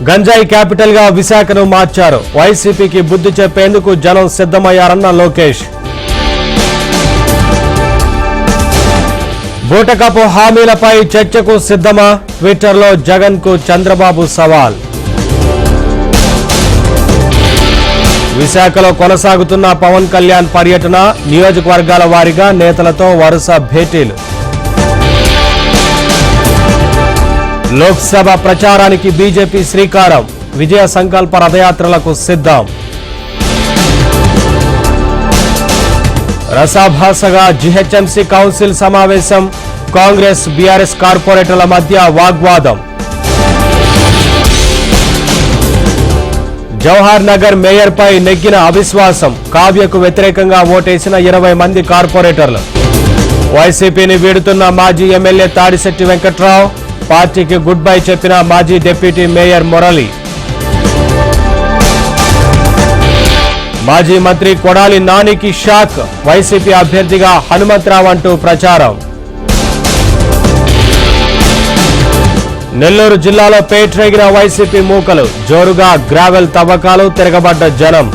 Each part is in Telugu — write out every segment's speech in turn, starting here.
గంజాయి క్యాపిటల్ గా విశాఖను మార్చారు. వైసీపీకి బుద్ధి చెప్పేందుకు జనం సిద్ధమయ్యారన్న లోకేష్. బూటకపు హామీలపై చర్చకు సిద్ధమా? ట్విట్టర్లో జగన్ కు చంద్రబాబు సవాల్. విశాఖలో కొనసాగుతున్న పవన్ కళ్యాణ్ పర్యటన, నియోజకవర్గాల వారీగా నేతలతో వరుస భేటీలు. లోక్సభ ప్రచారానికి బీజేపీ శ్రీకారం, విజయ సంకల్ప రథయాత్రలకు సిద్ధం. రసాభాసగా జీహెచ్ఎంసీ కౌన్సిల్ సమావేశం, కాంగ్రెస్ బీఆర్ఎస్ కార్పొరేటర్ల మధ్య వాగ్వాదం. జవహర్ నగర్ మేయర్పై నెగ్గిన అవిశ్వాసం, కావ్యకు వ్యతిరేకంగా ఓటేసిన 20 మంది కార్పొరేటర్లు. వైసీపీని వీడుతున్న మాజీ ఎమ్మెల్యే తాడిశెట్టి వెంకట్రావు, పార్టీకి గుడ్ బై చెప్పిన మాజీ డిప్యూటీ మేయర్ మురళి. మాజీ మంత్రి కొడాలి నానికి షాక్, వైసీపీ అభ్యర్థిగా హనుమంతరావు అంటూ ప్రచారం. నెల్లూరు జిల్లాలో పేట్రేగిన వైసీపీ మూకలు, జోరుగా గ్రావెల్ తవ్వకాలు, తిరగబడ్డ జనం.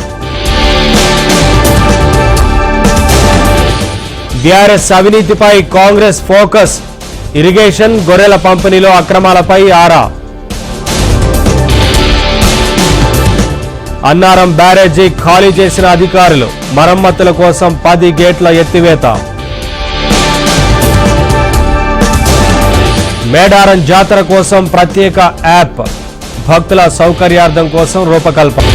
బీఆర్ఎస్ అవినీతిపై కాంగ్రెస్ ఫోకస్, ఇరిగేషన్, గొర్రెల పంపిణీలో అక్రమాలపై ఆరా. అన్నారం బ్యారేజీ ఖాళీ చేసిన అధికారులు, మరమ్మతుల కోసం 10 గేట్ల ఎత్తివేత. మేడారం జాతర కోసం ప్రత్యేక యాప్, భక్తుల సౌకర్యార్థం కోసం రూపకల్పన.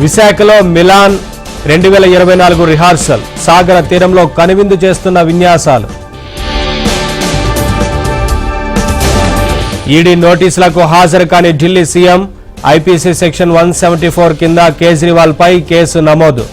విశాఖలో మిలాన్ 2024 రిహార్సల్, సాగర తీరంలో కనువిందు చేస్తున్న విన్యాసాలు. ఈడీ నోటీసులకు హాజరు కాని ఢిల్లీ సీఎం, ఐపీసీ సెక్షన్ 174 కింద కేజ్రీవాల్ పై కేసు నమోదు.